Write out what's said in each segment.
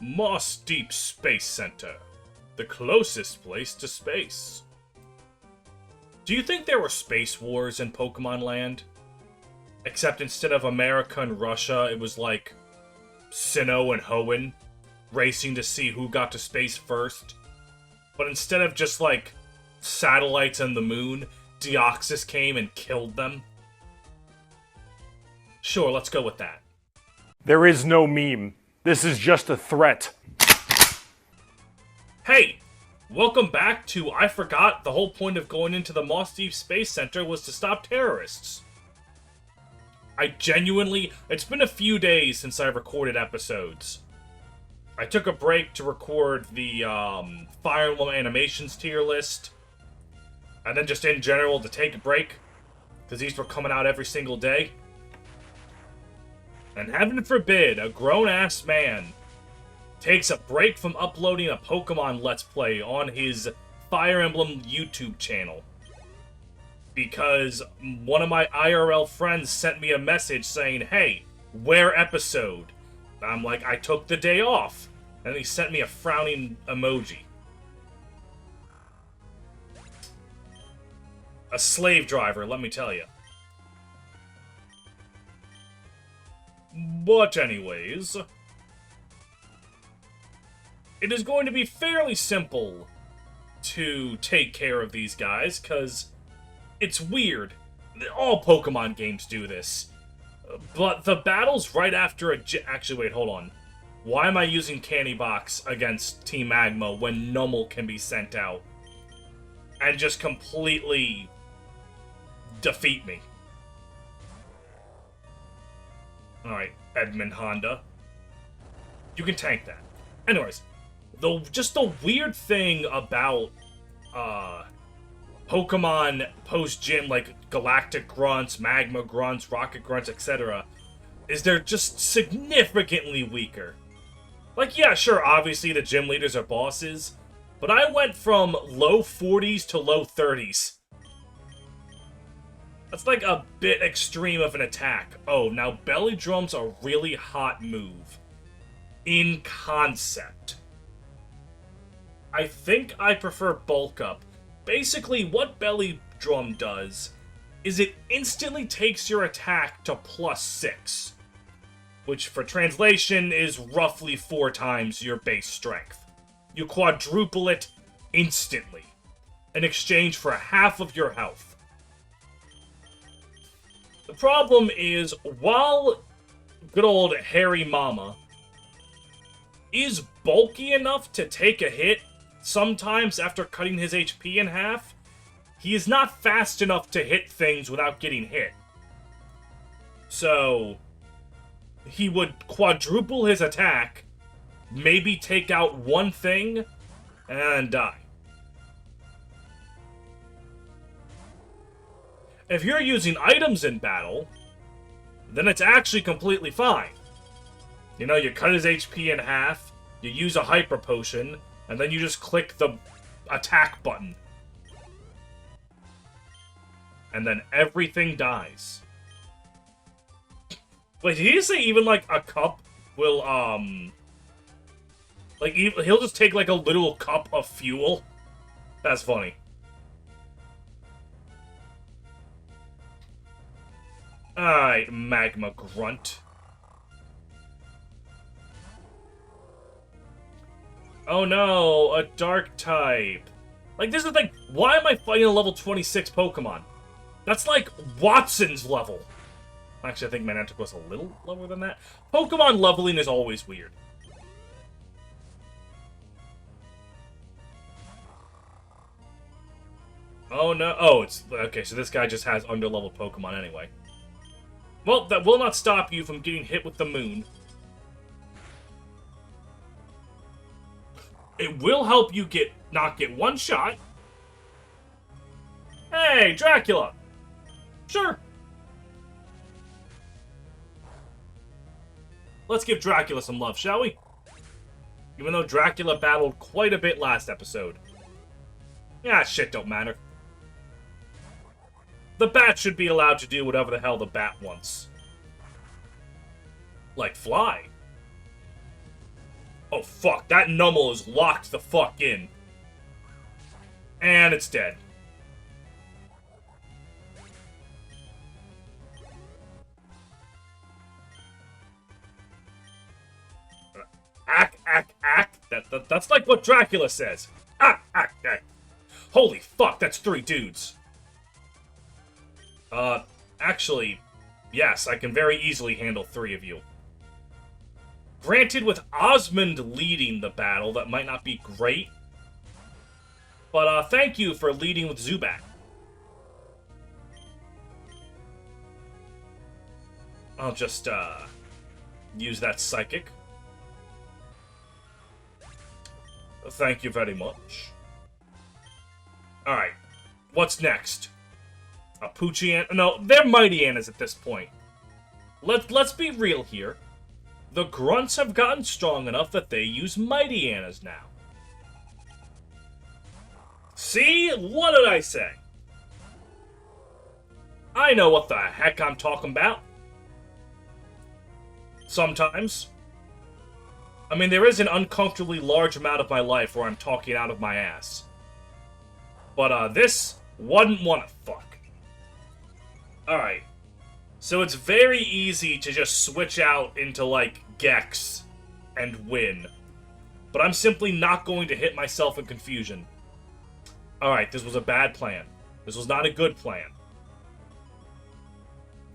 Mossdeep Space Center. The closest place to space. Do you think there were space wars in Pokemon Land? Except instead of America and Russia, it was like Sinnoh and Hoenn racing to see who got to space first. But instead of just like satellites and the moon, Deoxys came and killed them. Sure, let's go with that. There is no meme. This is just a threat. Hey! Welcome back to I Forgot the whole point of going into the Mossdeep Space Center was to stop terrorists. It's been a few days since I recorded episodes. I took a break to record the Fire Emblem Animations tier list. And then just in general to take a break. Because these were coming out every single day. And heaven forbid, a grown-ass man takes a break from uploading a Pokemon Let's Play on his Fire Emblem YouTube channel. Because one of my IRL friends sent me a message saying, hey, where episode? I'm like, I took the day off. And he sent me a frowning emoji. A slave driver, let me tell you. But anyways, it is going to be fairly simple to take care of these guys, because it's weird. All Pokemon games do this. But the battles right after actually, wait, hold on. Why am I using Candy Box against Team Magma when Numel can be sent out and just completely defeat me? Alright, Edmund Honda. You can tank that. Anyways, just the weird thing about Pokemon post-gym, like Galactic Grunts, Magma Grunts, Rocket Grunts, etc., is they're just significantly weaker. Like, yeah, sure, obviously the gym leaders are bosses, but I went from low 40s to low 30s. That's like a bit extreme of an attack. Oh, now Belly Drum's a really hot move. In concept. I think I prefer Bulk Up. Basically, what Belly Drum does is it instantly takes your attack to +6. Which, for translation, is roughly 4 times your base strength. You quadruple it instantly, in exchange for half of your health. The problem is, while good old Hairy Mama is bulky enough to take a hit sometimes after cutting his HP in half, he is not fast enough to hit things without getting hit. So he would quadruple his attack, maybe take out one thing, and die. If you're using items in battle, then it's actually completely fine. You know, you cut his HP in half, you use a Hyper Potion, and then you just click the attack button. And then everything dies. Wait, did he say even, like, a cup will, like, he'll just take, like, a little cup of fuel? That's funny. Alright, Magma Grunt. Oh no, a Dark type. Like, this is the thing. Why am I fighting a level 26 Pokemon? That's like Watson's level. Actually, I think Manectric was a little lower than that. Pokemon leveling is always weird. Oh no. Oh, it's... Okay, so this guy just has underleveled Pokemon anyway. Well, that will not stop you from getting hit with the moon. It will help you not get one shot. Hey, Dracula! Sure. Let's give Dracula some love, shall we? Even though Dracula battled quite a bit last episode. Yeah, shit don't matter. The bat should be allowed to do whatever the hell the bat wants. Like fly. Oh, fuck. That Numel is locked the fuck in. And it's dead. Ack, ack, ack. That's like what Dracula says. Ack, ack, ack. Holy fuck, that's 3 dudes. Actually, yes, I can very easily handle 3 of you. Granted, with Osmond leading the battle, that might not be great. But, thank you for leading with Zubat. I'll just, use that Psychic. Thank you very much. Alright, what's next? A Poochyann? No, they're Mighty-Annas at this point. Let's be real here. The Grunts have gotten strong enough that they use Mighty-Annas now. See? What did I say? I know what the heck I'm talking about. Sometimes. I mean, there is an uncomfortably large amount of my life where I'm talking out of my ass. But, this wouldn't want to fuck. Alright. So it's very easy to just switch out into, like, Gex and win. But I'm simply not going to hit myself in confusion. Alright, this was a bad plan. This was not a good plan.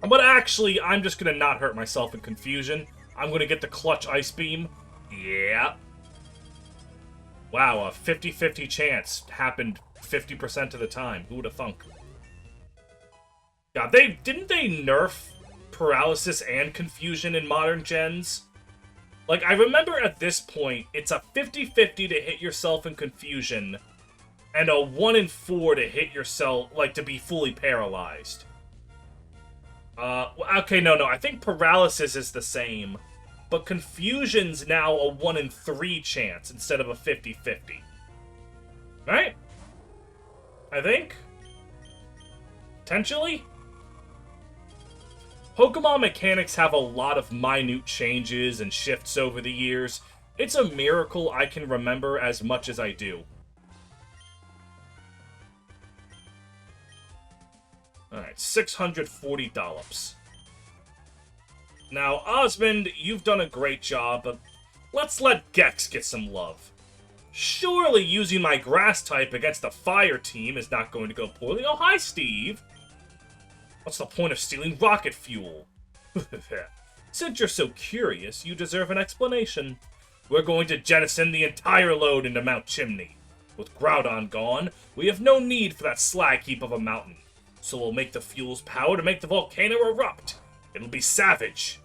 But actually, I'm just gonna not hurt myself in confusion. I'm gonna get the Clutch Ice Beam. Yeah. Wow, a 50-50 chance happened 50% of the time. Who would have thunk? God, didn't they nerf paralysis and confusion in modern gens? Like, I remember at this point, it's a 50-50 to hit yourself in confusion, and a 1 in 4 to hit yourself, like, to be fully paralyzed. Okay, no, I think paralysis is the same. But confusion's now a 1 in 3 chance instead of a 50-50. Right? I think? Potentially? Pokemon mechanics have a lot of minute changes and shifts over the years. It's a miracle I can remember as much as I do. Alright, $640. Now, Osmond, you've done a great job, but let's let Gex get some love. Surely using my grass type against the fire team is not going to go poorly. Oh, hi, Steve! What's the point of stealing rocket fuel? Since you're so curious, you deserve an explanation. We're going to jettison the entire load into Mount Chimney. With Groudon gone, we have no need for that slag heap of a mountain. So we'll make the fuel's power to make the volcano erupt. It'll be savage.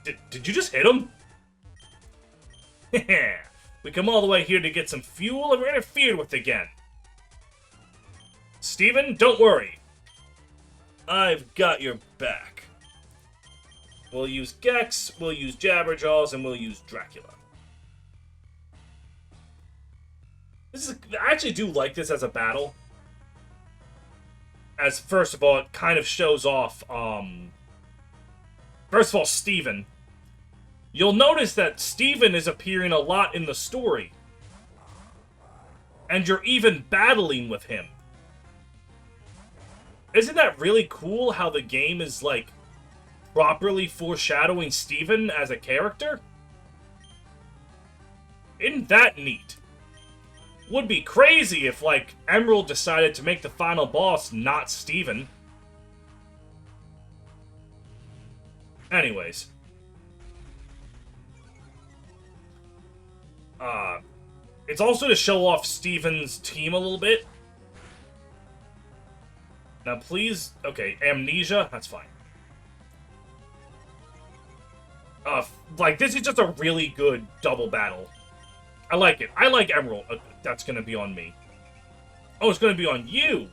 Did you just hit him? We come all the way here to get some fuel and we're interfered with again. Steven, don't worry. I've got your back. We'll use Gex, we'll use Jabberjaws, and we'll use Dracula. I actually do like this as a battle. As, first of all, it kind of shows off, first of all, Steven. You'll notice that Steven is appearing a lot in the story. And you're even battling with him. Isn't that really cool how the game is, like, properly foreshadowing Steven as a character? Isn't that neat? Would be crazy if, like, Emerald decided to make the final boss not Steven. Anyways. It's also to show off Steven's team a little bit. Now, please... Okay, Amnesia? That's fine. Like, this is just a really good double battle. I like it. I like Emerald. That's gonna be on me. Oh, it's gonna be on you!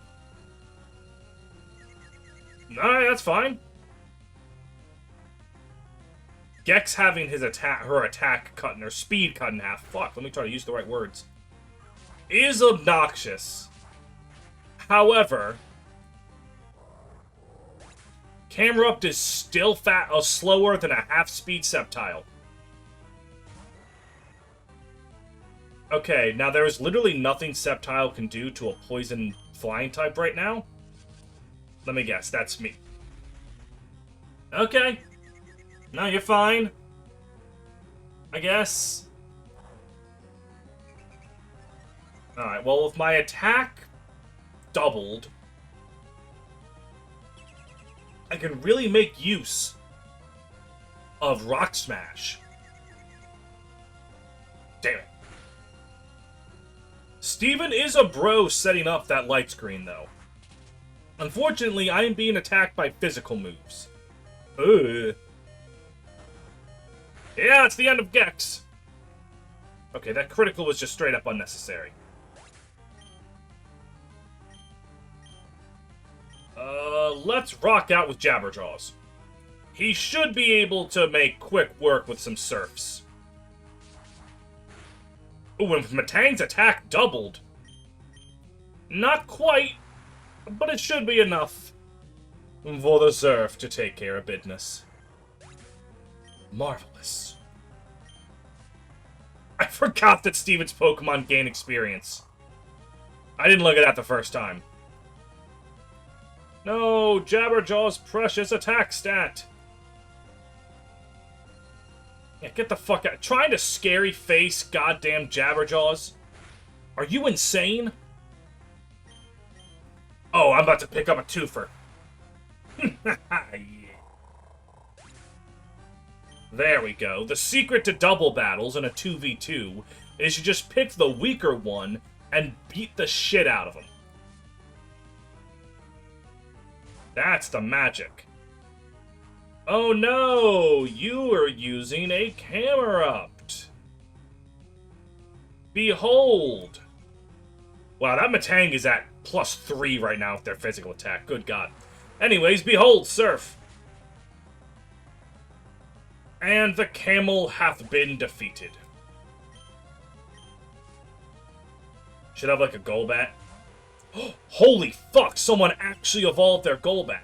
Alright, that's fine. Gex having her attack cut and her speed cut in half. Fuck, let me try to use the right words. Is obnoxious. However... Camerupt is still slower than a half-speed Sceptile. Okay, now there is literally nothing Sceptile can do to a poison flying type right now. Let me guess, that's me. Okay. No, you're fine. I guess. Alright, well, if my attack doubled, I can really make use of Rock Smash. Damn it. Steven is a bro setting up that light screen, though. Unfortunately, I am being attacked by physical moves. Ugh. Yeah, it's the end of Gex. Okay, that critical was just straight up unnecessary. Let's rock out with Jabberjaws. He should be able to make quick work with some surfs. Ooh, and Matang's attack doubled. Not quite, but it should be enough for the surf to take care of business. Marvelous. I forgot that Steven's Pokemon gain experience. I didn't look at that the first time. No, Jabberjaw's precious attack stat. Yeah, get the fuck out. Trying to scary face goddamn Jabberjaws. Are you insane? Oh, I'm about to pick up a twofer. Yeah. There we go. The secret to double battles in a 2v2 is you just pick the weaker one and beat the shit out of them. That's the magic. Oh no! You are using a Camerupt. Behold! Wow, that Matang is at +3 right now with their physical attack. Good God. Anyways, behold, Surf. And the camel hath been defeated. Should have like a Golbat. Holy fuck, someone actually evolved their Golbat.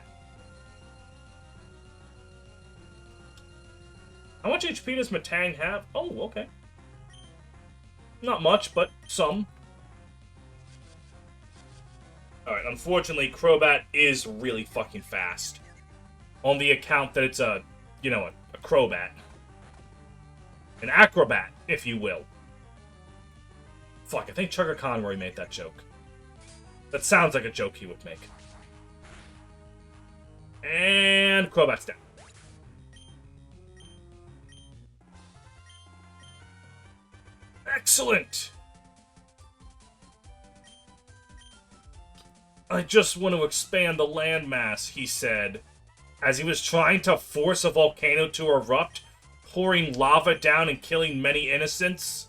How much HP does Matang have? Oh, okay. Not much, but some. Alright, unfortunately, Crobat is really fucking fast. On the account that it's a, you know, a Crobat. An acrobat, if you will. Fuck, I think Chugga Conroy made that joke. That sounds like a joke he would make. And Crobat's down. Excellent! I just want to expand the landmass, he said, as he was trying to force a volcano to erupt, pouring lava down and killing many innocents.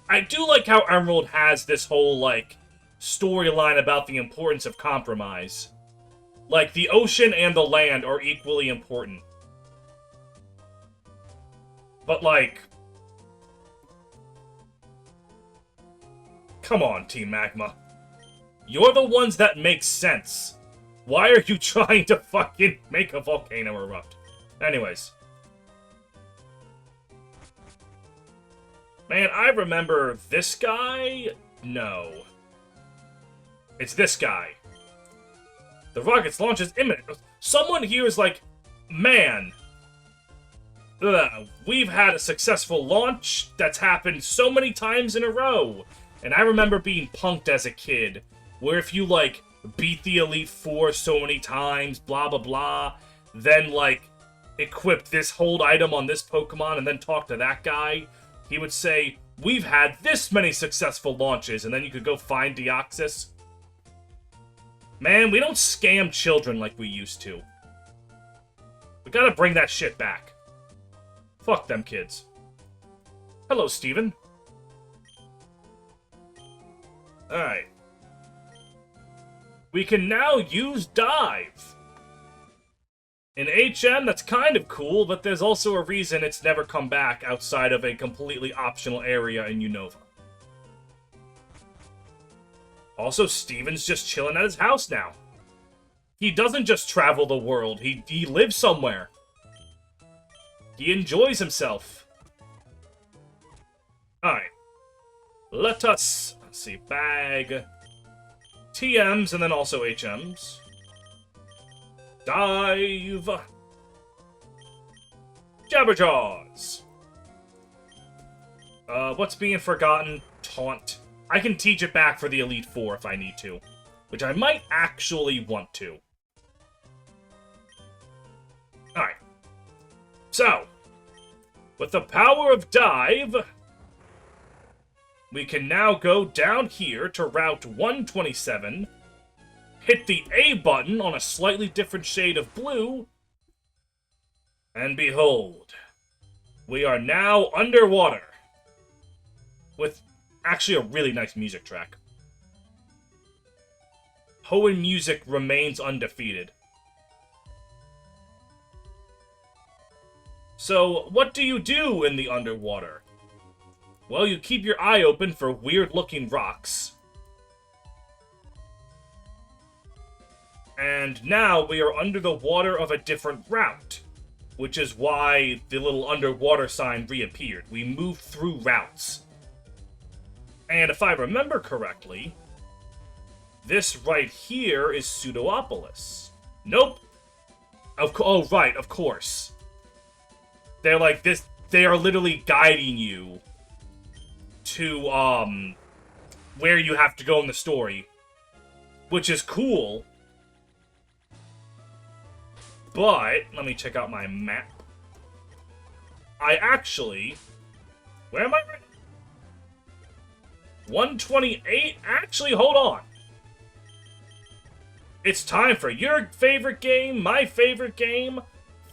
I do like how Emerald has this whole, like, storyline about the importance of compromise. Like, the ocean and the land are equally important. But, like... Come on, Team Magma. You're the ones that make sense. Why are you trying to fucking make a volcano erupt? Anyways. Man, I remember this guy? No. It's this guy. The rocket's launch is imminent. Someone here is like, man, we've had a successful launch that's happened so many times in a row. And I remember being punked as a kid, where if you, like, beat the Elite Four so many times, blah, blah, blah, then, like, equip this hold item on this Pokemon and then talk to that guy, he would say, we've had this many successful launches, and then you could go find Deoxys. Man, we don't scam children like we used to. We gotta bring that shit back. Fuck them kids. Hello, Steven. Alright. We can now use Dive. In HM, that's kind of cool, but there's also a reason it's never come back outside of a completely optional area in Unova. Also, Steven's just chilling at his house now. He doesn't just travel the world, he lives somewhere. He enjoys himself. Alright. Let us, let's see, bag TMs and then also HMs. Dive. Jabberjaws. What's being forgotten? Taunt. I can teach it back for the Elite Four if I need to. Which I might actually want to. Alright. So, with the power of Dive, we can now go down here to Route 127, hit the A button on a slightly different shade of blue, and behold, we are now underwater. With actually a really nice music track. Hoenn music remains undefeated. So, what do you do in the underwater? Well, you keep your eye open for weird-looking rocks. And now we are under the water of a different route, which is why the little underwater sign reappeared. We moved through routes. And if I remember correctly, this right here is Pseudoopolis. Nope. Oh, right, of course. They're like this. They are literally guiding you to, where you have to go in the story. Which is cool. But, let me check out my map. I actually... Where am I right now? 128? Actually, hold on. It's time for your favorite game, my favorite game,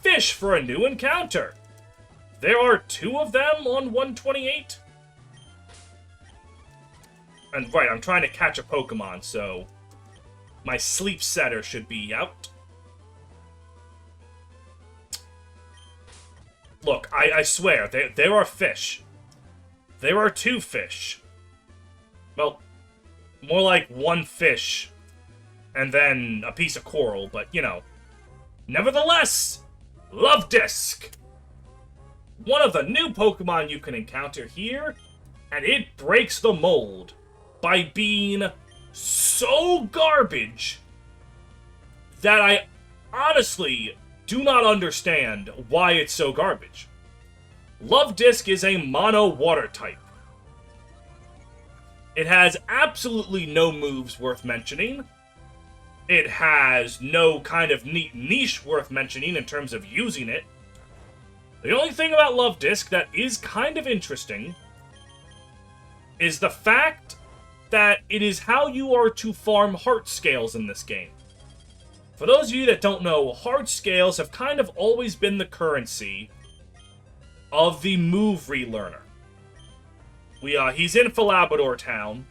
Fish for a New Encounter. There are 2 of them on 128. And right, I'm trying to catch a Pokemon, so my sleep setter should be out. Look, I swear, there are fish. There are 2 fish. Well, more like 1 fish, and then a piece of coral, but, you know. Nevertheless, Luvdisc! One of the new Pokemon you can encounter here, and it breaks the mold by being so garbage that I honestly do not understand why it's so garbage. Luvdisc is a mono water type. It has absolutely no moves worth mentioning. It has no kind of neat niche worth mentioning in terms of using it. The only thing about Luvdisc that is kind of interesting is the fact that it is how you are to farm heart scales in this game. For those of you that don't know, heart scales have kind of always been the currency of the move relearner. He's in Philabrador Town,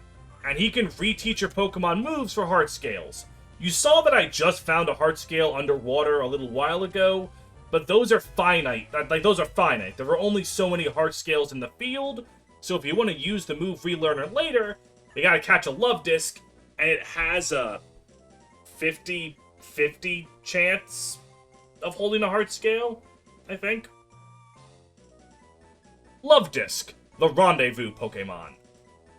and he can reteach your Pokemon moves for heart scales. You saw that I just found a heart scale underwater a little while ago, but those are finite. Those are finite. There are only so many heart scales in the field, so if you want to use the move relearner later, you gotta catch a Luvdisc, and it has a 50-50 chance of holding a heart scale, I think. Luvdisc, the rendezvous Pokemon.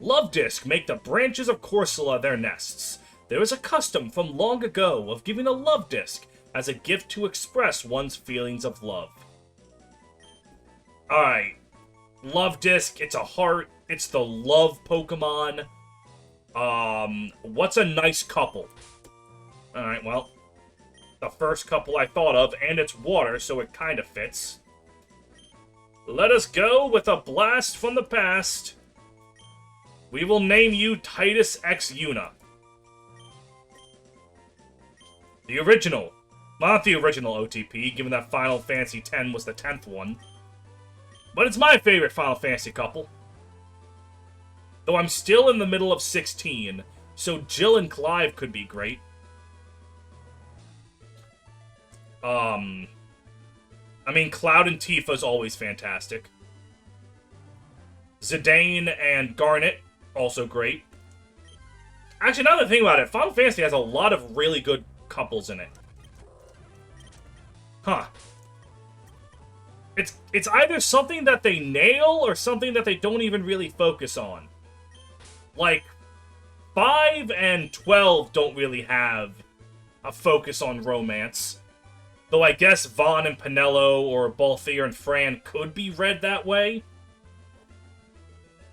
Luvdisc make the branches of Corsola their nests. There is a custom from long ago of giving a Luvdisc as a gift to express one's feelings of love. Alright. Luvdisc, it's a heart. It's the love Pokemon. What's a nice couple? Alright, well, the first couple I thought of, and it's water, so it kind of fits. Let us go with a blast from the past. We will name you Titus X Una. The original. Not the original OTP, given that Final Fantasy X was the 10th one. But it's my favorite Final Fantasy couple. Though I'm still in the middle of 16, so Jill and Clive could be great. I mean, Cloud and Tifa's always fantastic. Zidane and Garnet, also great. Actually, now that I think about it, Final Fantasy has a lot of really good couples in it. Huh. It's either something that they nail or something that they don't even really focus on. Like, 5 and 12 don't really have a focus on romance. Though I guess Vaughn and Pinello or Balthier and Fran could be read that way.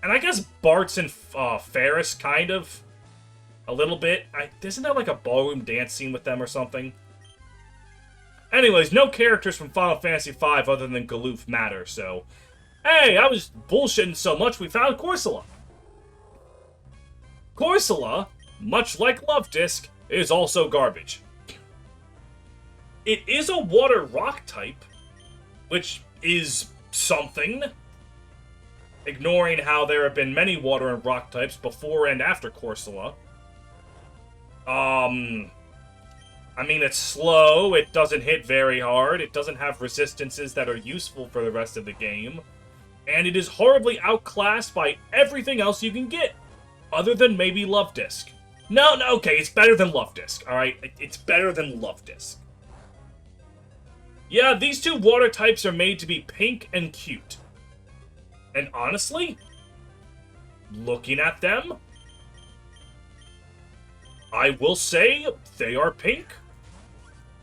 And I guess Bart's and Ferris, kind of. A little bit. Isn't there like a ballroom dance scene with them or something? Anyways, no characters from Final Fantasy V other than Galoof matter, so... Hey, I was bullshitting so much we found Corsola. Corsola, much like Luvdisc, is also garbage. It is a water rock type, which is something. Ignoring how there have been many water and rock types before and after Corsola. I mean, it's slow, it doesn't hit very hard, it doesn't have resistances that are useful for the rest of the game, and it is horribly outclassed by everything else you can get, other than maybe Luvdisc. No, okay, it's better than Luvdisc, alright? It's better than Luvdisc. Yeah, these two water types are made to be pink and cute. And honestly, looking at them, I will say they are pink,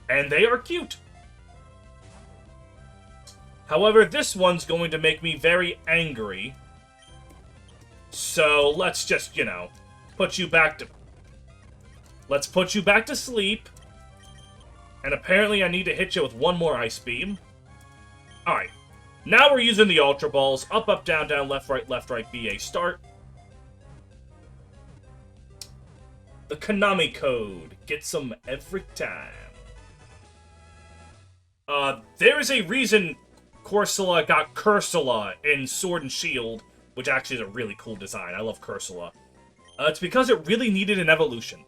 and they are cute. However, this one's going to make me very angry. So let's just, you know, put you back to... Let's put you back to sleep. And apparently I need to hit you with one more Ice Beam. Alright. Now we're using the Ultra Balls. Up, up, down, down, left, right, BA, start. The Konami code. Gets them every time. There is a reason Corsola got Corsola in Sword and Shield, which actually is a really cool design. I love Corsola. It's because it really needed an evolution.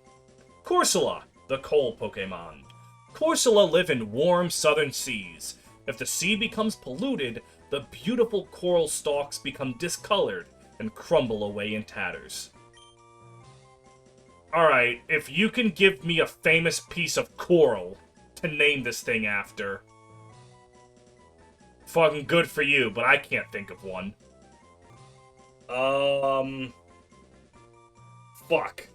Corsola, the coal Pokemon. Corsola live in warm southern seas. If the sea becomes polluted, the beautiful coral stalks become discolored and crumble away in tatters. Alright, if you can give me a famous piece of coral to name this thing after, fucking good for you, but I can't think of one. Fuck.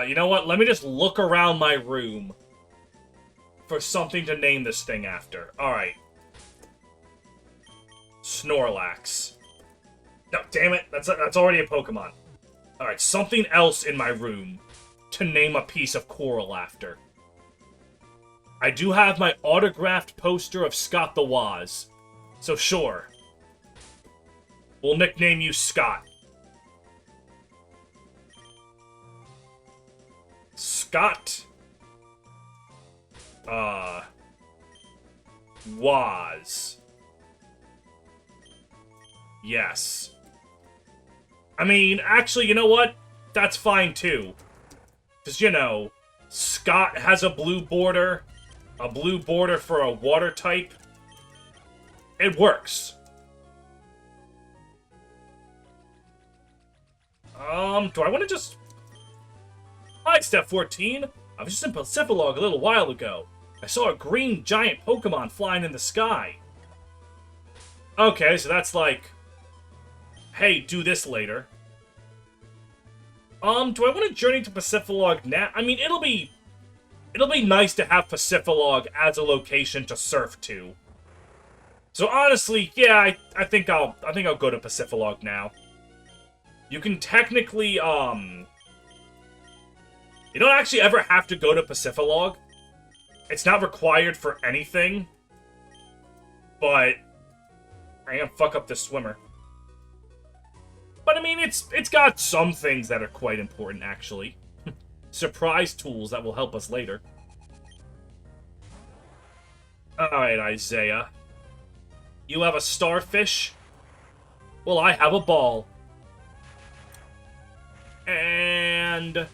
You know what? Let me just look around my room for something to name this thing after. Alright. Snorlax. No, damn it. That's already a Pokemon. Alright, something else in my room to name a piece of coral after. I do have my autographed poster of Scott the Woz. So sure. We'll nickname you Scott. Scott. Woz. Yes. I mean, actually, you know what? That's fine, too. Because, you know, Scott has a blue border for a water type. It works. Do I want to just... Hi, Step 14. I was just in Pacifidlog a little while ago. I saw a green giant Pokemon flying in the sky. Okay, so that's like... Hey, do this later. Do I want to journey to Pacifidlog now? I mean, it'll be nice to have Pacifidlog as a location to surf to. So honestly, yeah, I think I'll go to Pacifidlog now. You can technically, you don't actually ever have to go to Pacifidlog. It's not required for anything. But I'm gonna fuck up this swimmer. But I mean, it's got some things that are quite important, actually. Surprise tools that will help us later. Alright, Isaiah. You have a starfish? Well, I have a ball. And...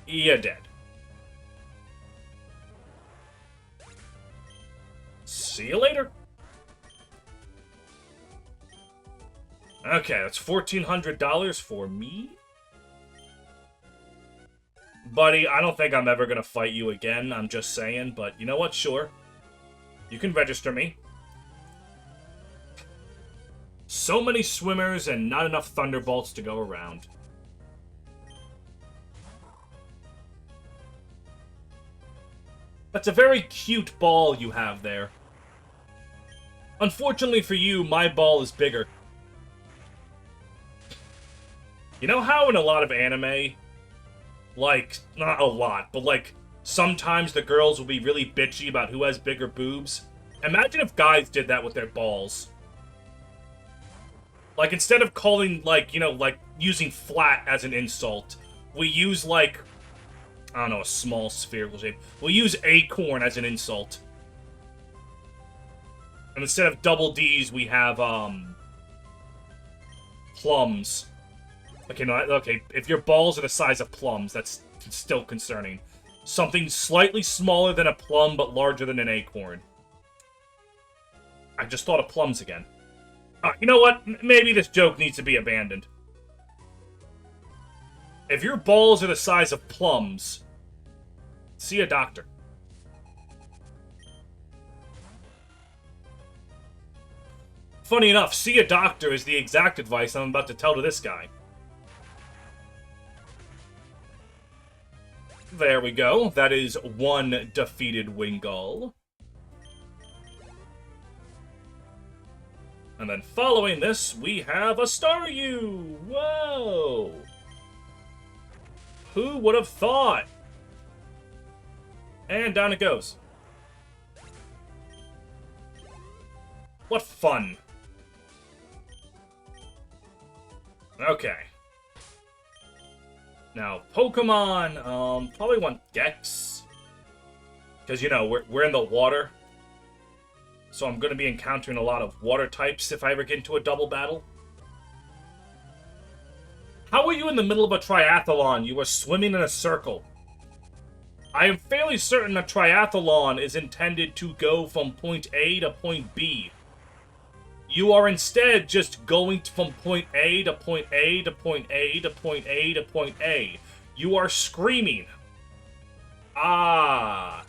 you're dead. See you later. Okay, that's $1,400 for me. Buddy, I don't think I'm ever gonna fight you again, I'm just saying, but you know what? Sure. You can register me. So many swimmers and not enough thunderbolts to go around. That's a very cute ball you have there. Unfortunately for you, my ball is bigger. You know how in a lot of anime, like, not a lot, but like, sometimes the girls will be really bitchy about who has bigger boobs? Imagine if guys did that with their balls. Like, instead of calling, like, you know, like, using flat as an insult, we use, like, I don't know, a small spherical shape. We'll use acorn as an insult. And instead of double D's, we have, plums. Okay, no, okay, if your balls are the size of plums, that's still concerning. Something slightly smaller than a plum, but larger than an acorn. I just thought of plums again. You know what? Maybe this joke needs to be abandoned. If your balls are the size of plums, see a doctor. Funny enough, see a doctor is the exact advice I'm about to tell to this guy. There we go. That is one defeated Wingull. And then following this, we have a Staryu! Whoa! Who would have thought? And down it goes. What fun. Okay. Now, Pokemon, probably want Gex. Because, you know, we're in the water. So I'm going to be encountering a lot of water types if I ever get into a double battle. How are you in the middle of a triathlon? You are swimming in a circle. I am fairly certain a triathlon is intended to go from point A to point B. You are instead just going from point A to point A to point A to point A to point A. You are screaming. Ah.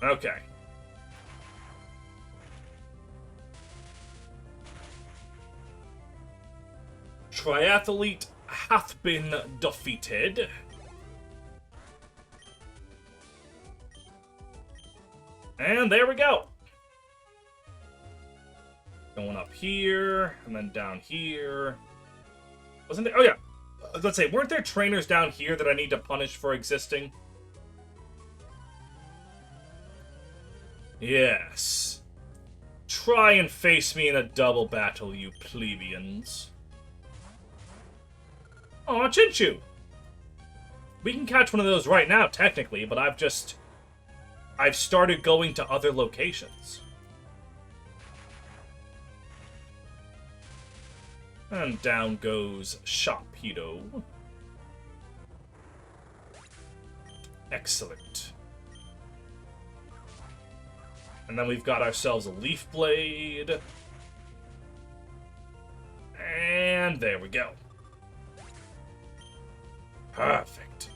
Okay. Triathlete hath been defeated. And there we go. Going up here, and then down here. Wasn't there? Oh, yeah. Let's say, weren't there trainers down here that I need to punish for existing? Yes. Try and face me in a double battle, you plebeians. Aw, Chinchou! We can catch one of those right now, technically, but I've started going to other locations. And down goes Sharpedo. Excellent. And then we've got ourselves a Leaf Blade. And there we go. Perfect.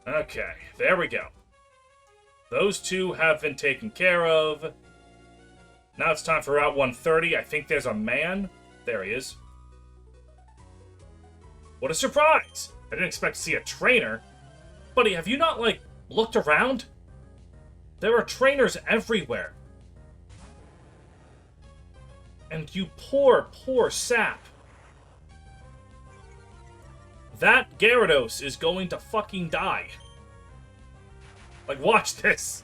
Okay, there we go. Those two have been taken care of. Now it's time for Route 130. I think there's a man. There he is. What a surprise! I didn't expect to see a trainer. Buddy, have you not, like, looked around? There are trainers everywhere. And you poor, poor sap. That Gyarados is going to fucking die. Like, watch this.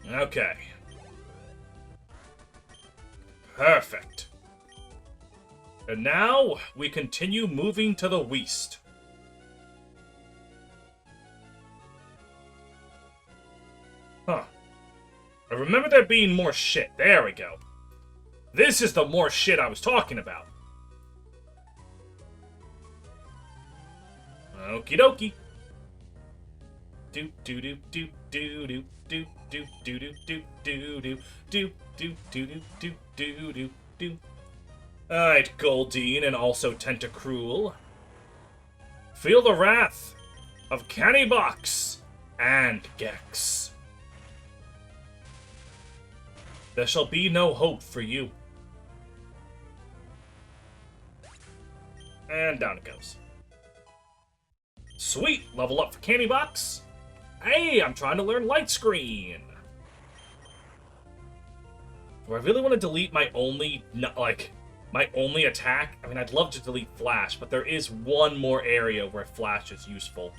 Okay. Perfect. And now, we continue moving to the west. Huh. I remember there being more shit. There we go. This is the more shit I was talking about. Okie dokie. Do do do do do do do do do do do do do do do do do do do do. Alright, Goldeen and also Tentacruel. Feel the wrath of Cannybox and Gex. There shall be no hope for you. And down it goes. Sweet! Level up for Cannybox. Hey, I'm trying to learn Light Screen. Do I really want to delete my only, my only attack? I mean, I'd love to delete Flash, but there is one more area where Flash is useful.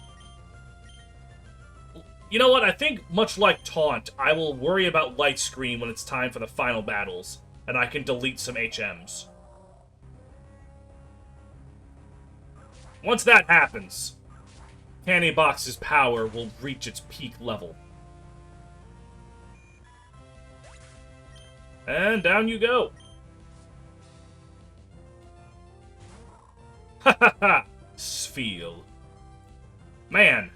You know what? I think, much like Taunt, I will worry about Light Screen when it's time for the final battles, and I can delete some HMs. Once that happens, Cannybox's power will reach its peak level. And down you go. Ha ha ha! Spheal. Man,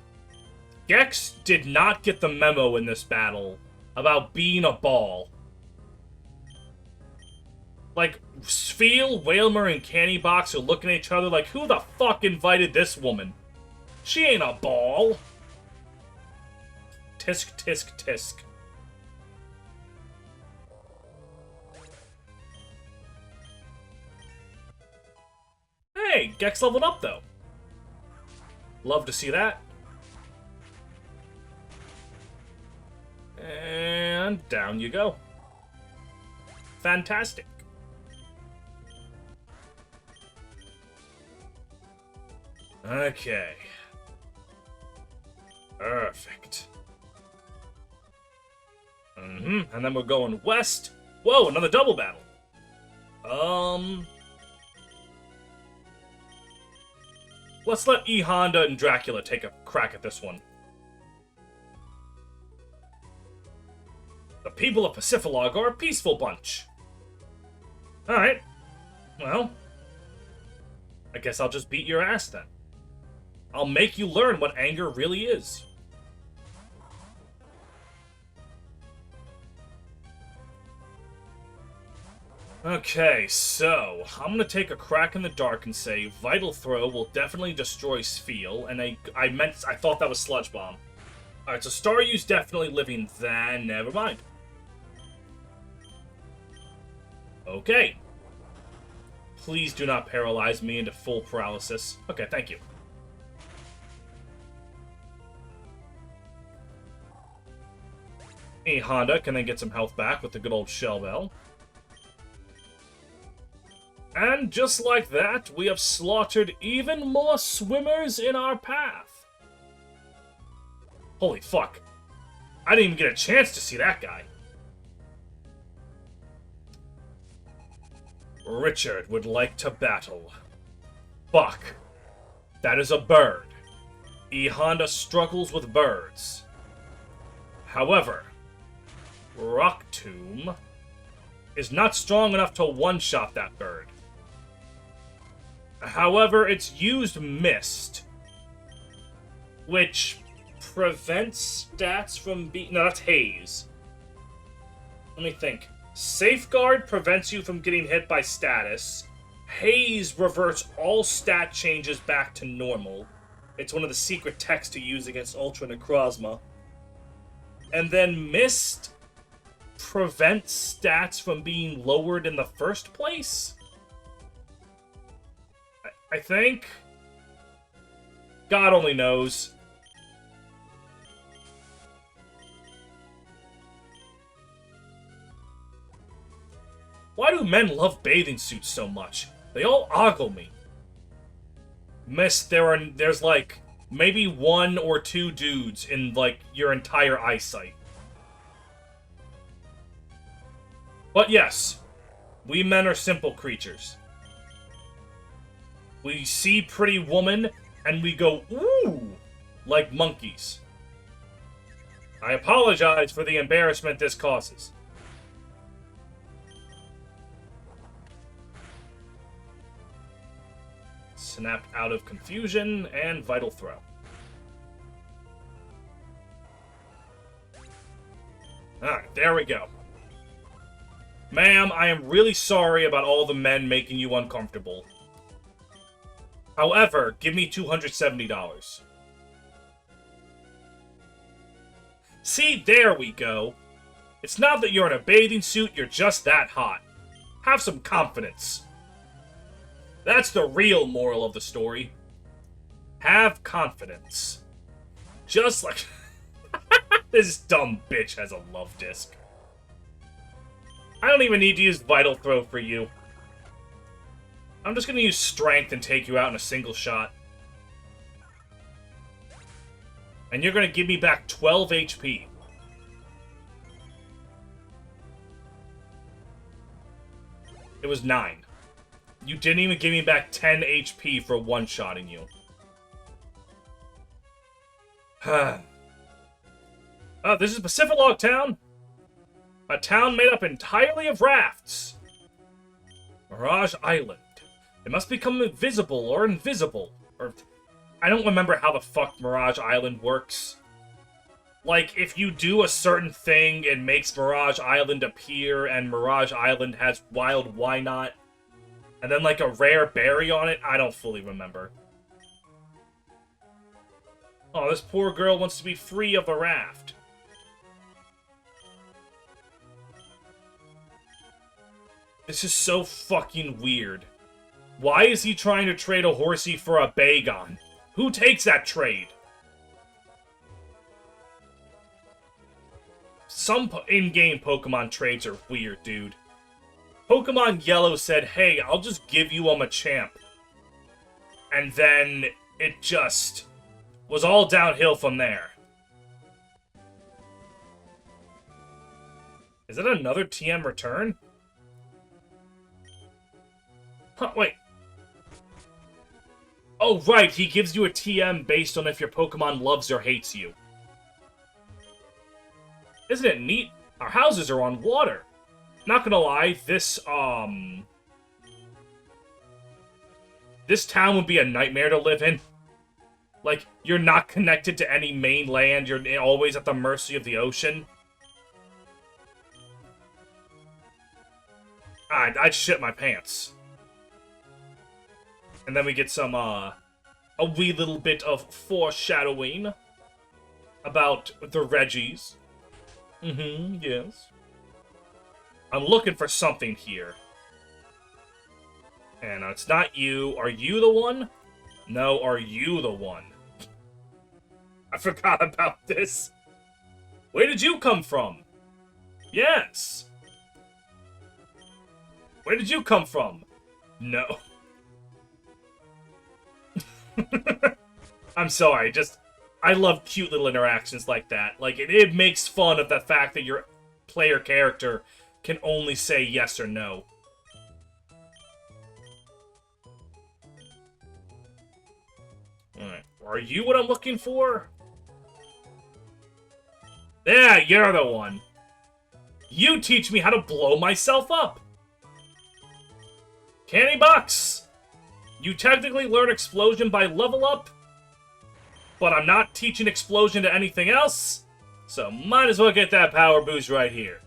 Gex did not get the memo in this battle about being a ball. Like, Spheal, Whalmer, and Cannybox are looking at each other like, who the fuck invited this woman? She ain't a ball. Tisk, tisk, tisk. Hey, Gex leveled up, though. Love to see that. And down you go. Fantastic. Okay. Perfect. And then we're going west. Whoa, another double battle. Let's let E Honda and Dracula take a crack at this one. The people of Pacifidlog are a peaceful bunch. Alright. Well, I guess I'll just beat your ass then. I'll make you learn what anger really is. Okay, so I'm gonna take a crack in the dark and say Vital Throw will definitely destroy Spheal, and I thought that was Sludge Bomb. Alright, so Staryu's definitely living then, never mind. Okay. Please do not paralyze me into full paralysis. Okay, thank you. Hey, Honda, can I get some health back with the good old Shell Bell? And just like that, we have slaughtered even more swimmers in our path. Holy fuck. I didn't even get a chance to see that guy. Richard would like to battle. Fuck. That is a bird. E Honda struggles with birds. However, Rock Tomb is not strong enough to one-shot that bird. However, it's used Mist, which prevents stats from being... No, that's Haze. Let me think. Safeguard prevents you from getting hit by status. Haze reverts all stat changes back to normal. It's one of the secret techs to use against Ultra Necrozma. And then Mist prevents stats from being lowered in the first place? I think? God only knows. Why do men love bathing suits so much? They all ogle me. Miss, there's like maybe 1 or 2 dudes in like your entire eyesight. But yes, we men are simple creatures. We see pretty woman, and we go, ooh, like monkeys. I apologize for the embarrassment this causes. Snapped out of confusion, and Vital Throw. Alright, there we go. Ma'am, I am really sorry about all the men making you uncomfortable. However, give me $270. See, there we go. It's not that you're in a bathing suit, you're just that hot. Have some confidence. That's the real moral of the story. Have confidence. Just like... This dumb bitch has a Luvdisc. I don't even need to use Vital Throw for you. I'm just gonna use Strength and take you out in a single shot. And you're gonna give me back 12 HP. It was 9. You didn't even give me back 10 HP for one-shotting you. Oh, this is Pacifidlog Town. A town made up entirely of rafts. Mirage Island. It must become invisible or invisible. Or... I don't remember how the fuck Mirage Island works. Like, if you do a certain thing, it makes Mirage Island appear, and Mirage Island has Wild Why Not, and then, like, a rare berry on it? I don't fully remember. Oh, this poor girl wants to be free of the raft. This is so fucking weird. Why is he trying to trade a horsey for a Bagon? Who takes that trade? Some in-game Pokemon trades are weird, dude. Pokemon Yellow said, hey, I'll just give you a Machamp. And then it just was all downhill from there. Is that another TM return? Huh, wait. Oh, right, he gives you a TM based on if your Pokemon loves or hates you. Isn't it neat? Our houses are on water. Not gonna lie, this town would be a nightmare to live in. Like, you're not connected to any mainland, you're always at the mercy of the ocean. I'd shit my pants. And then we get some, a wee little bit of foreshadowing about the Reggies. Yes. I'm looking for something here. And it's not you. Are you the one? No, are you the one? I forgot about this. Where did you come from? Yes. Where did you come from? No. I'm sorry, I love cute little interactions like that. Like, it makes fun of the fact that your player character can only say yes or no. Alright, are you what I'm looking for? Yeah, you're the one. You teach me how to blow myself up. Candy Box! You technically learn Explosion by level up, but I'm not teaching Explosion to anything else, so might as well get that power boost right here.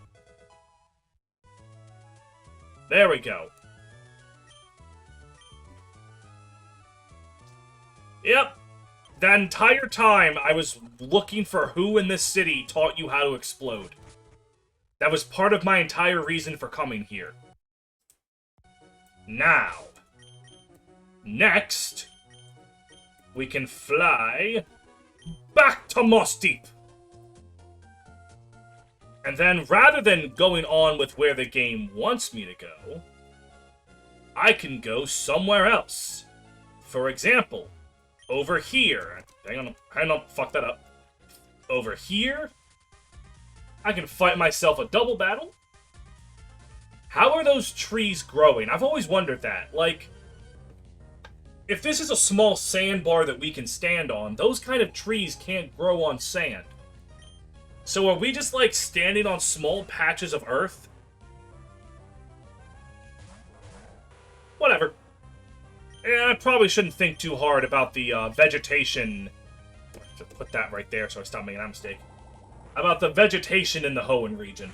There we go. Yep. That entire time, I was looking for who in this city taught you how to explode. That was part of my entire reason for coming here. Now, next, we can fly back to Mossdeep. And then, rather than going on with where the game wants me to go, I can go somewhere else. For example, over here. Hang on, fuck that up. Over here, I can fight myself a double battle. How are those trees growing? I've always wondered that. Like, if this is a small sandbar that we can stand on, those kind of trees can't grow on sand. So are we just, like, standing on small patches of earth? Whatever. I probably shouldn't think too hard about the vegetation. Put that right there so I stop making that mistake. About the vegetation in the Hoenn region.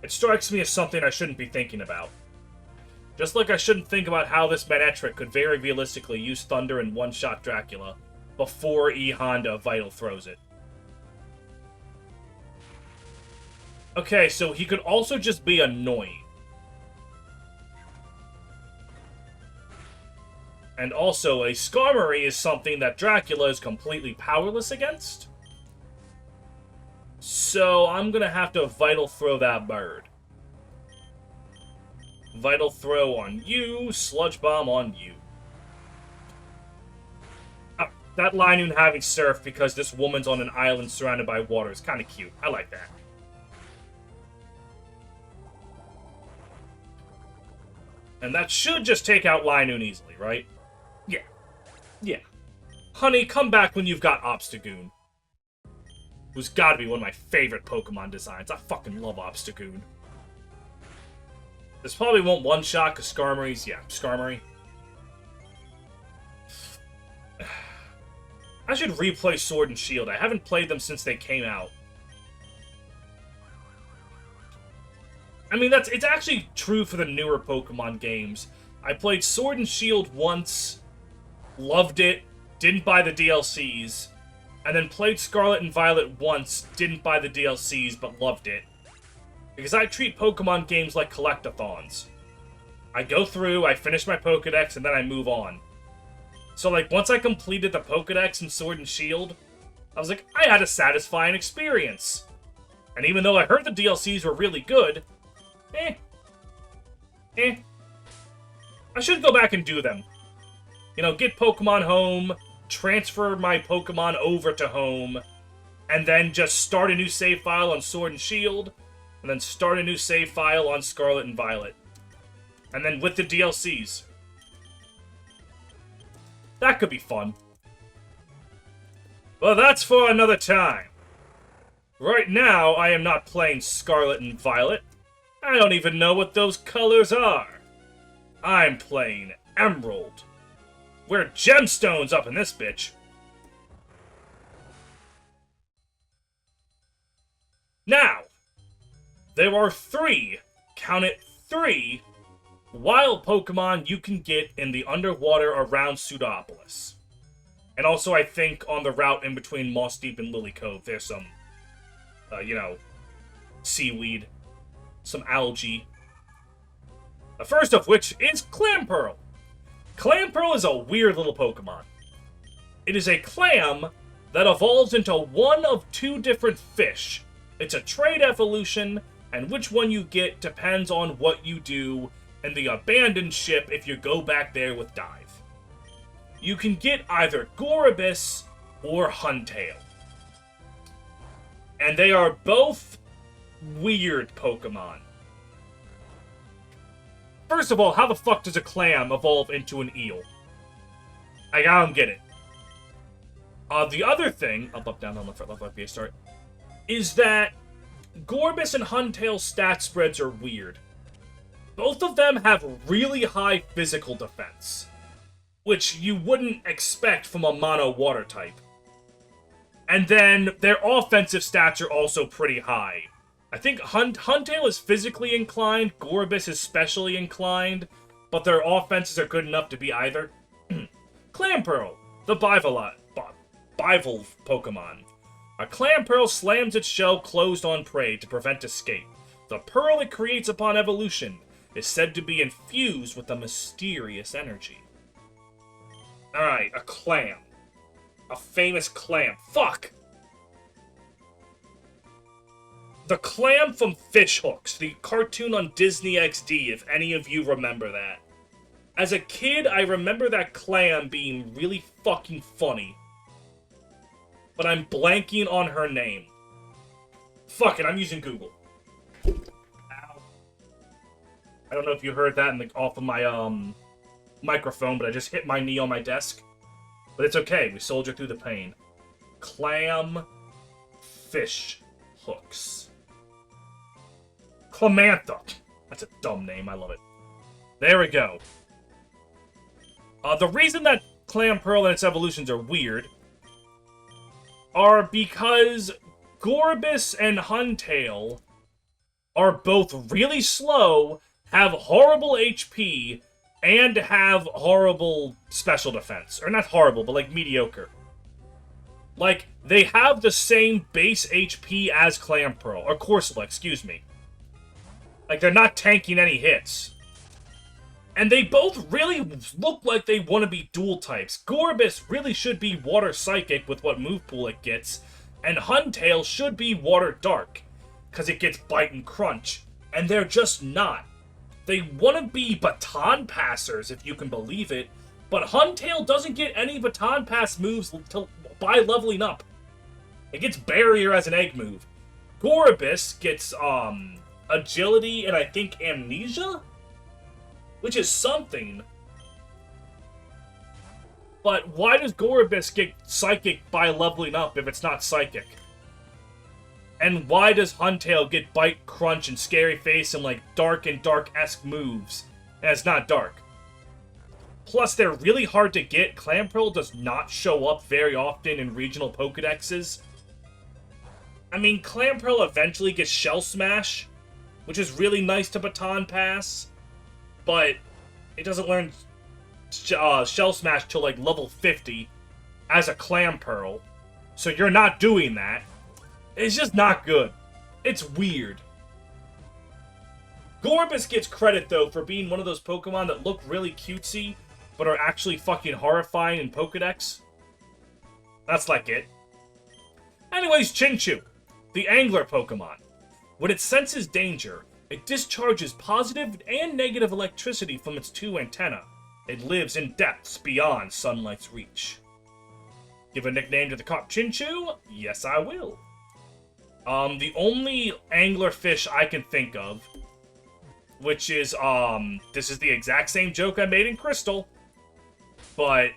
It strikes me as something I shouldn't be thinking about. Just like I shouldn't think about how this Manectric could very realistically use Thunder and one-shot Dracula before E-Honda Vital throws it. Okay, so he could also just be annoying. And also, a Skarmory is something that Dracula is completely powerless against. So, I'm gonna have to Vital Throw that bird. Vital Throw on you, Sludge Bomb on you. That Linoon having Surf because this woman's on an island surrounded by water is kind of cute. I like that. And that should just take out Linoon easily, right? Yeah. Yeah. Honey, come back when you've got Obstagoon. Who's gotta be one of my favorite Pokemon designs. I fucking love Obstagoon. This probably won't one-shot, because Skarmory's... Yeah, Skarmory. I should replay Sword and Shield. I haven't played them since they came out. I mean, it's actually true for the newer Pokemon games. I played Sword and Shield once, loved it, didn't buy the DLCs, and then played Scarlet and Violet once, didn't buy the DLCs, but loved it. Because I treat Pokemon games like collectathons. I go through, I finish my Pokedex, and then I move on. So, like, once I completed the Pokedex in Sword and Shield, I was like, I had a satisfying experience. And even though I heard the DLCs were really good, I should go back and do them. You know, get Pokemon home, transfer my Pokemon over to home, and then just start a new save file on Sword and Shield, and then start a new save file on Scarlet and Violet. And then with the DLCs. That could be fun. Well, that's for another time. Right now, I am not playing Scarlet and Violet. I don't even know what those colors are. I'm playing Emerald. We're gemstones up in this bitch. Now, there are 3, count it 3, wild Pokemon you can get in the underwater around Pseudopolis. And also, I think on the route in between Mossdeep and Lily Cove, there's some, you know, seaweed, some algae. The first of which is Clamperl. Clamperl is a weird little Pokemon. It is a clam that evolves into one of 2 different fish. It's a trade evolution, and which one you get depends on what you do in the abandoned ship if you go back there with Dive. You can get either Goribus or Huntail. And they are both weird Pokemon. First of all, how the fuck does a clam evolve into an eel? I don't get it. The other thing, up, down, left, right, B, start, is that Goribus and Huntail's stat spreads are weird. Both of them have really high physical defense, which you wouldn't expect from a mono water type. And then their offensive stats are also pretty high. I think Huntail is physically inclined, Goribus is specially inclined, but their offenses are good enough to be either. Clamperl, the bivalve Pokemon. A Clamperl slams its shell closed on prey to prevent escape. The pearl it creates upon evolution is said to be infused with a mysterious energy. Alright, a clam. A famous clam. Fuck! The clam from Fish Hooks, the cartoon on Disney XD, if any of you remember that. As a kid, I remember that clam being really fucking funny. But I'm blanking on her name. Fuck it, I'm using Google. Ow. I don't know if you heard that off of my microphone, but I just hit my knee on my desk. But it's okay, we soldier through the pain. Clam Fish Hooks. Clamantha. That's a dumb name, I love it. There we go. The reason that Clamperl and its evolutions are weird are because Gorbis and Huntail are both really slow, have horrible HP, and have horrible special defense. Or not horrible, but like mediocre. Like, they have the same base HP as Clamperl, or Corsola, excuse me. Like, they're not tanking any hits. And they both really look like they want to be dual types. Gorbis really should be Water Psychic with what move pool it gets, and Huntail should be Water Dark, because it gets Bite and Crunch. And they're just not. They want to be Baton Passers, if you can believe it, but Huntail doesn't get any Baton Pass moves by leveling up. It gets Barrier as an egg move. Gorbis gets, Agility and I think Amnesia? Which is something. But why does Gorbis get Psychic by leveling up if it's not Psychic? And why does Huntail get Bite, Crunch, and Scary Face and like Dark and Dark-esque moves? And it's not Dark. Plus, they're really hard to get. Clamperl does not show up very often in regional Pokedexes. I mean, Clamperl eventually gets Shell Smash, which is really nice to Baton Pass. But it doesn't learn Shell Smash till like level 50 as a Clamperl. So you're not doing that. It's just not good. It's weird. Gorbis gets credit, though, for being one of those Pokemon that look really cutesy, but are actually fucking horrifying in Pokedex. That's like it. Anyways, Chinchou, the Angler Pokemon. When it senses danger, it discharges positive and negative electricity from its 2 antennae. It lives in depths beyond sunlight's reach. Give a nickname to the cop Chinchou? Yes, I will. The only anglerfish I can think of, which is, this is the exact same joke I made in Crystal, but I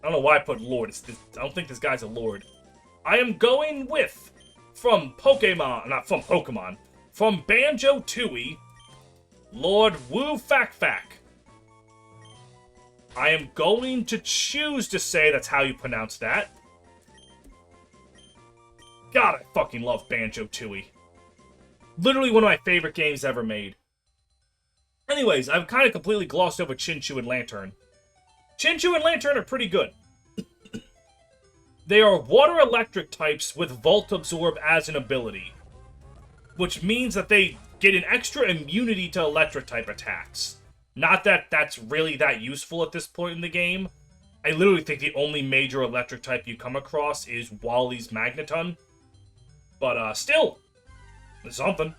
don't know why I put Lord. I don't think this guy's a Lord. I am going with, from Banjo-Tooie, Lord Wu Fak Fak. I am going to choose to say that's how you pronounce that. God, I fucking love Banjo-Tooie. Literally one of my favorite games ever made. Anyways, I've kind of completely glossed over Chinchou and Lantern. Chinchou and Lantern are pretty good. They are water-electric types with Volt Absorb as an ability, which means that they get an extra immunity to electric-type attacks. Not that that's really that useful at this point in the game. I literally think the only major electric type you come across is Wally's Magneton. But, still, it's something.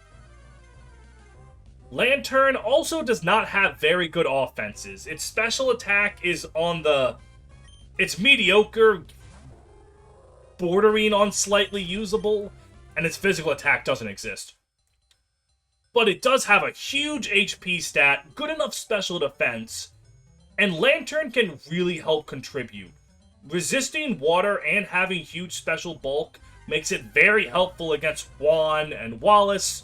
Lantern also does not have very good offenses. Its special attack is on the... It's mediocre, bordering on slightly usable, and its physical attack doesn't exist. But it does have a huge HP stat, good enough special defense, and Lantern can really help contribute. Resisting water and having huge special bulk makes it very helpful against Juan and Wallace.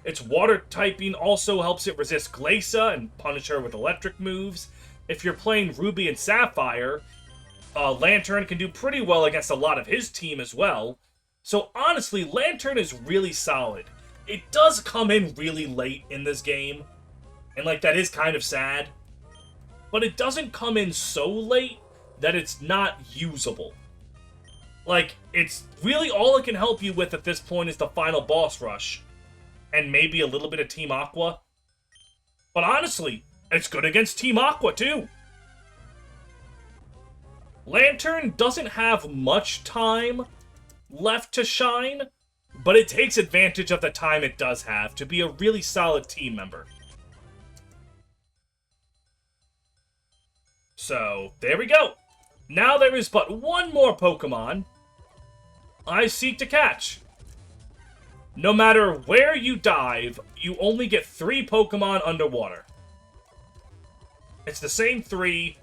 Its water typing also helps it resist Glacia and punish her with electric moves. If you're playing Ruby and Sapphire, Lantern can do pretty well against a lot of his team as well. So honestly, Lantern is really solid. It does come in really late in this game, and like that is kind of sad. But it doesn't come in so late that it's not usable. Like, it's really all it can help you with at this point is the final boss rush. And maybe a little bit of Team Aqua. But honestly, it's good against Team Aqua, too. Lantern doesn't have much time left to shine, but it takes advantage of the time it does have to be a really solid team member. So, there we go. Now there is but one more Pokemon I seek to catch. No matter where you dive, you only get 3 Pokemon underwater. It's the same 3.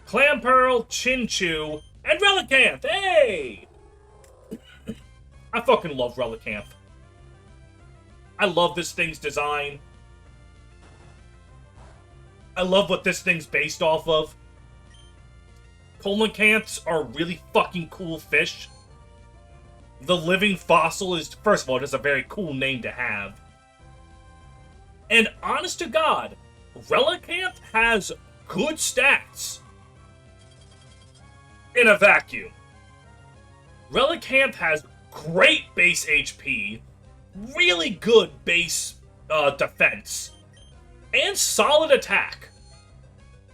Clamperl, Chinchou, and Relicanth! Hey! I fucking love Relicanth. I love this thing's design. I love what this thing's based off of. Relicanths are really fucking cool fish. The living fossil is, first of all, just a very cool name to have. And honest to God, Relicanth has good stats. In a vacuum. Relicanth has great base HP, really good base defense, and solid attack.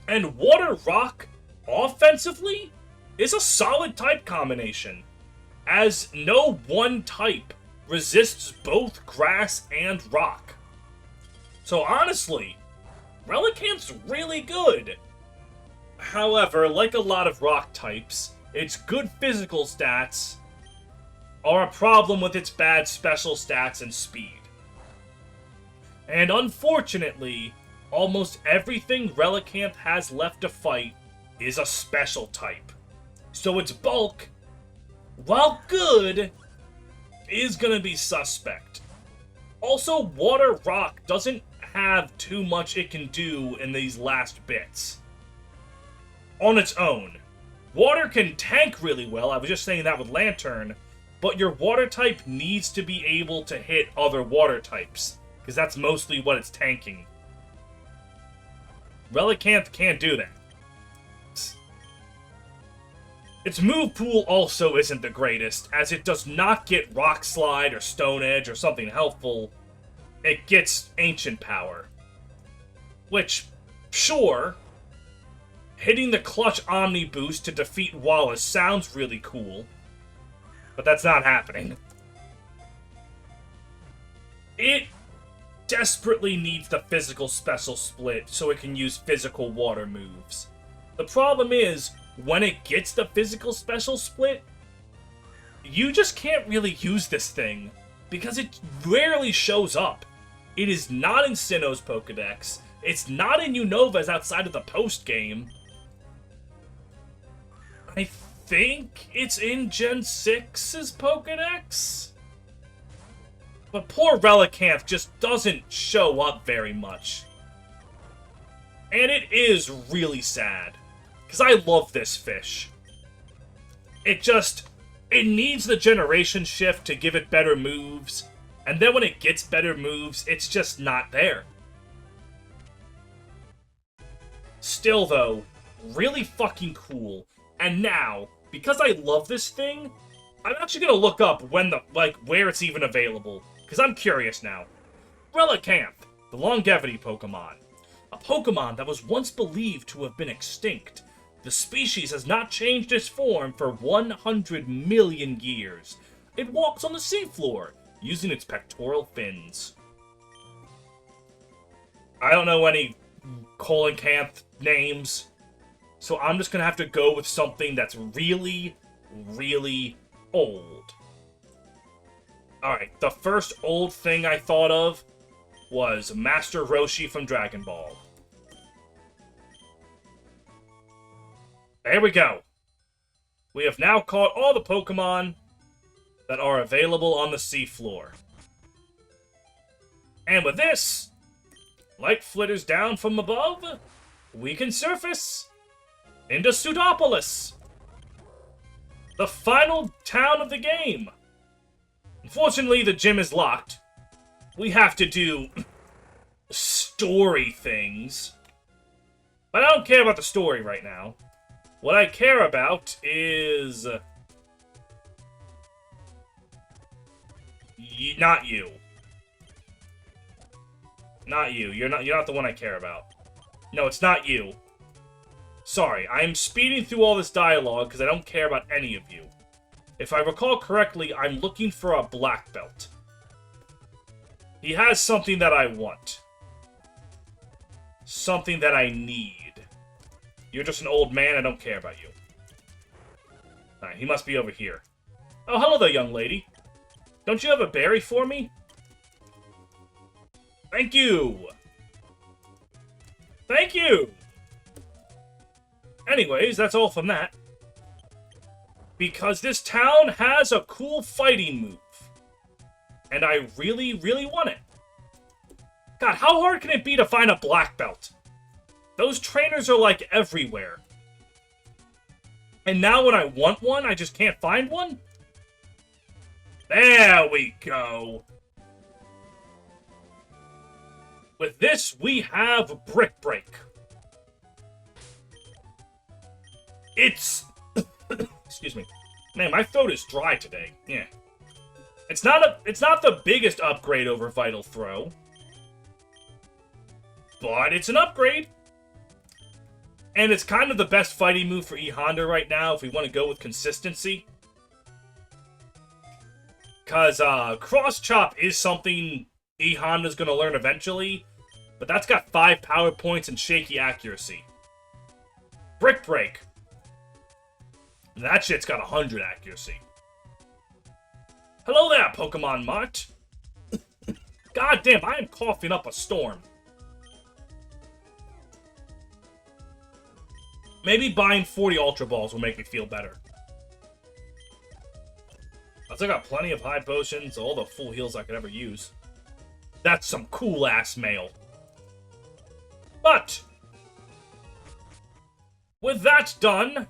And Water Rock, offensively, is a solid type combination, as no one type resists both grass and rock. So honestly, Relicanth's really good. However, like a lot of rock types, its good physical stats are a problem with its bad special stats and speed. And unfortunately, almost everything Relicanth has left to fight is a special type. So its bulk, while good, is gonna be suspect. Also, Water Rock doesn't have too much it can do in these last bits. On its own. Water can tank really well, I was just saying that with Lantern, but your water type needs to be able to hit other water types, because that's mostly what it's tanking. Relicanth can't do that. Its move pool also isn't the greatest, as it does not get Rock Slide or Stone Edge or something helpful. It gets Ancient Power. Which, sure, hitting the Clutch Omni Boost to defeat Wallace sounds really cool, but that's not happening. It desperately needs the physical special split so it can use physical water moves. The problem is, when it gets the physical special split, you just can't really use this thing, because it rarely shows up. It is not in Sinnoh's Pokedex, it's not in Unova's outside of the post-game. I think it's in Gen 6's Pokedex? But poor Relicanth just doesn't show up very much. And it is really sad, because I love this fish. It needs the generation shift to give it better moves, and then when it gets better moves, it's just not there. Still though, really fucking cool. And now, because I love this thing, I'm actually gonna look up where it's even available, because I'm curious now. Relicanth, the longevity Pokemon. A Pokemon that was once believed to have been extinct. The species has not changed its form for 100 million years. It walks on the seafloor, using its pectoral fins. I don't know any Relicanth names, so I'm just gonna have to go with something that's really, really old. Alright, the first old thing I thought of was Master Roshi from Dragon Ball. There we go. We have now caught all the Pokemon that are available on the seafloor. And with this, light flitters down from above, we can surface into Pseudopolis, the final town of the game. Unfortunately, the gym is locked. We have to do story things. But I don't care about the story right now. What I care about is... not you. Not you. You're not the one I care about. No, it's not you. Sorry, I'm speeding through all this dialogue because I don't care about any of you. If I recall correctly, I'm looking for a black belt. He has something that I want. Something that I need. You're just an old man, I don't care about you. Alright, he must be over here. Oh, hello there, young lady. Don't you have a berry for me? Thank you! Thank you! Anyways, that's all from that. Because this town has a cool fighting move. And I really, really want it. God, how hard can it be to find a black belt? Those trainers are, like, everywhere. And now when I want one, I just can't find one? There we go. With this, we have Brick Break. It's... Excuse me. Man, my throat is dry today. Yeah. It's not the biggest upgrade over Vital Throw. But it's an upgrade. And it's kind of the best fighting move for E-Honda right now if we want to go with consistency. Because Cross Chop is something E-Honda's going to learn eventually. But that's got 5 power points and shaky accuracy. Brick Break. That shit's got 100 accuracy. Hello there, Pokemon Mart. God damn, I am coughing up a storm. Maybe buying 40 Ultra Balls will make me feel better. I still got plenty of high potions, all the full heals I could ever use. That's some cool-ass mail. But, with that done,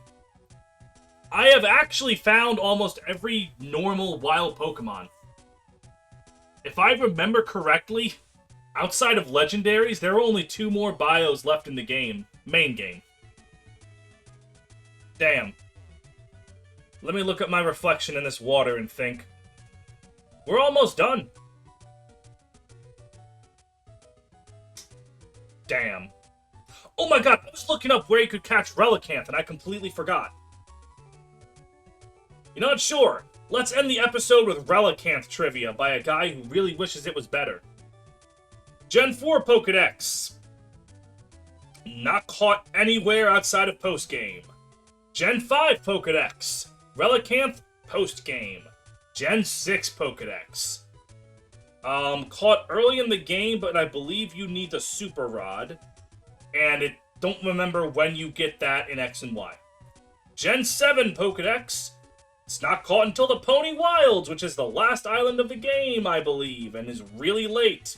I have actually found almost every normal wild Pokemon. If I remember correctly, outside of Legendaries, there are only 2 more bios left in the game. Main game. Damn. Let me look at my reflection in this water and think. We're almost done. Damn. Oh my god, I was looking up where you could catch Relicanth and I completely forgot. You know what, sure. Let's end the episode with Relicanth trivia by a guy who really wishes it was better. Gen 4 Pokedex. Not caught anywhere outside of postgame. Gen 5 Pokedex. Relicanth postgame. Gen 6 Pokedex. Caught early in the game, but I believe you need the Super Rod. And don't remember when you get that in X and Y. Gen 7 Pokedex. It's not caught until the Pony Wilds, which is the last island of the game, I believe, and is really late.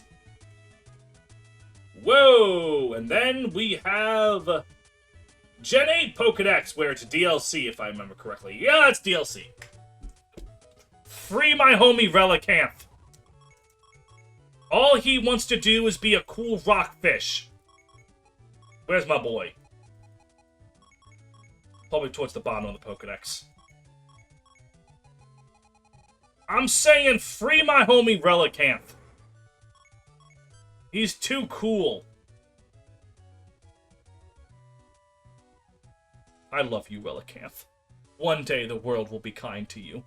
Whoa! And then we have Gen 8 Pokedex, where it's DLC, if I remember correctly. Yeah, it's DLC. Free my homie Relicanth. All he wants to do is be a cool rockfish. Where's my boy? Probably towards the bottom of the Pokedex. I'm saying free my homie Relicanth. He's too cool. I love you, Relicanth. One day the world will be kind to you.